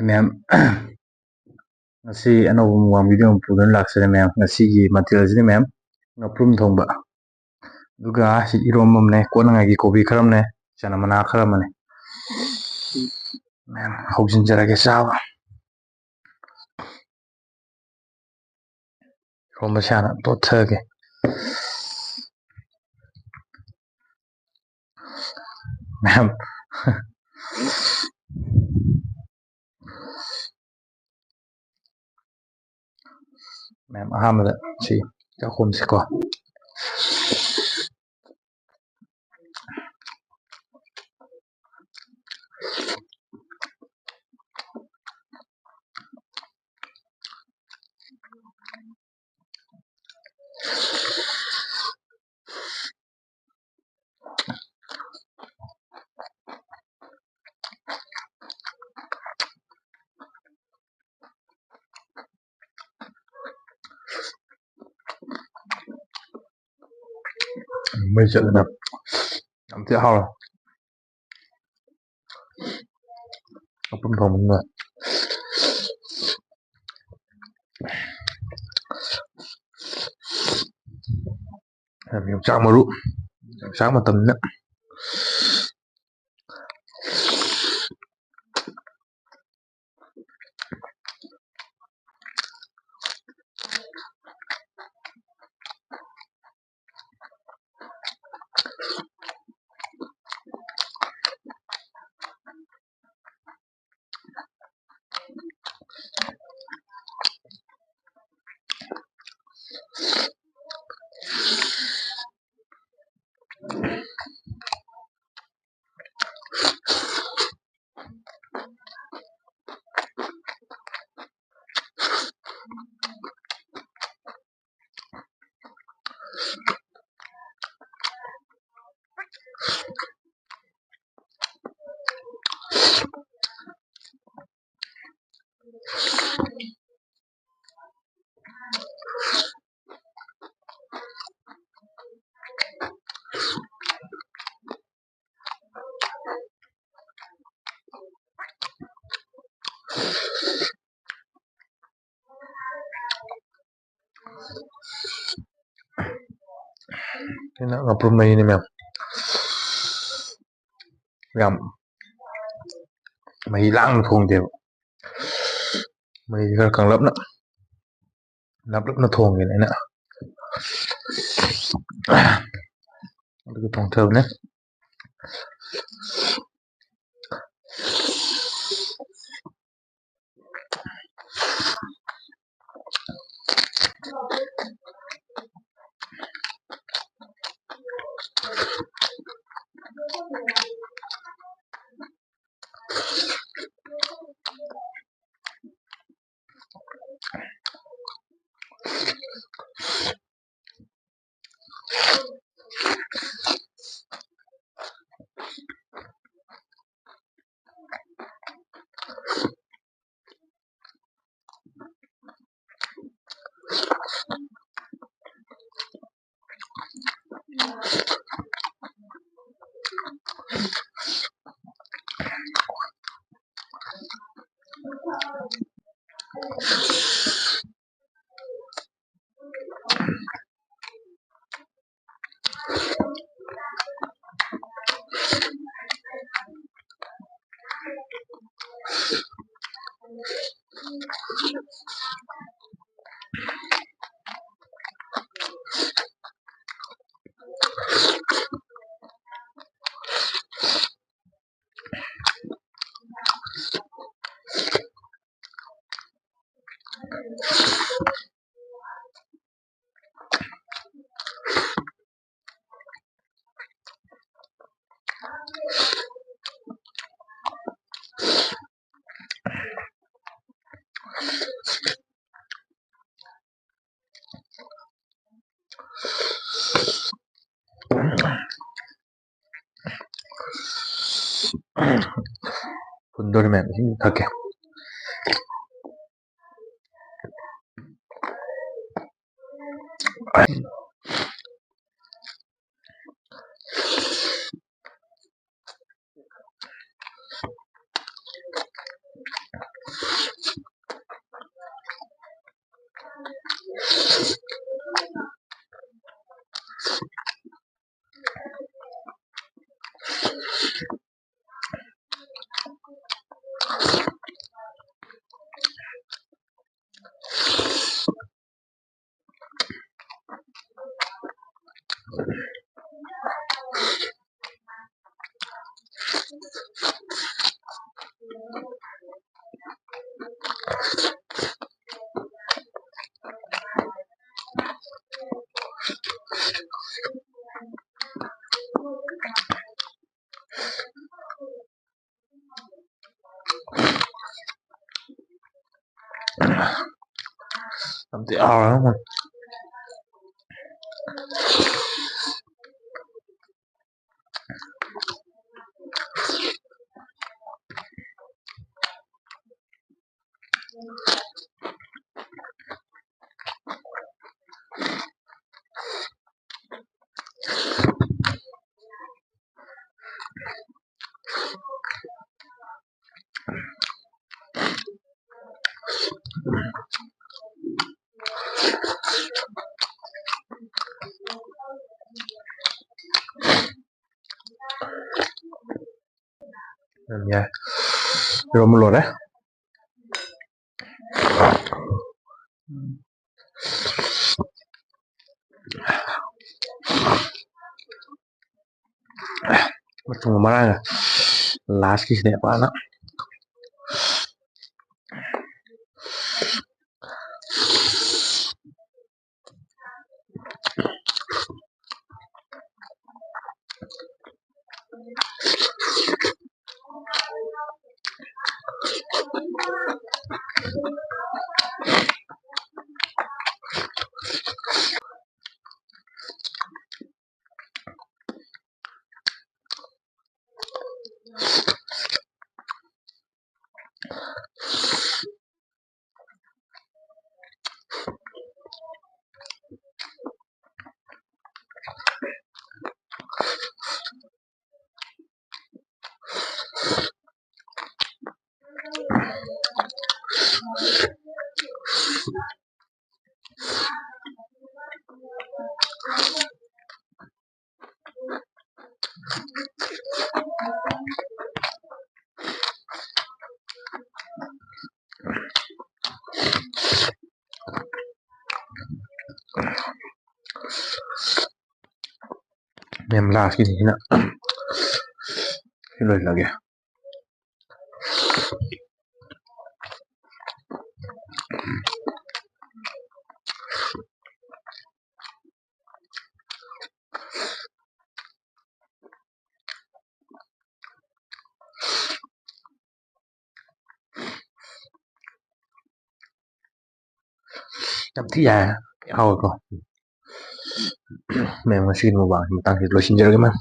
ma'am ngasi anouba mukbang video ama puduna laksare ma'am ngasigi mathel ma'am ngaprum thongba aduga si iromba amne kotnangai kobi khara amne chana mana khara amane ma'am haujinjarage chaba iromba shana tothage ma'am ma'am ahamada si chakhumsiko mới chợt là làm tiếp hao không thòng mọi người làm sao mà rụng sáng mà tầm nữa thế nào ngập rung này mèo gặm mày lang thùng đều mày càng lấp nữa lấp nó thùng như này nữa cái thùng thơm đấy 분돌이 맵 힘들게 Nanti orang ya. Belum lor ya. Tunggu mana ya? Last kiss deh apa anak? Mem last kiss ini nak. Ini lagi. Nanti ya. Kau kok. Memang sih mau bang. Tentang itu lo sinjar gimana?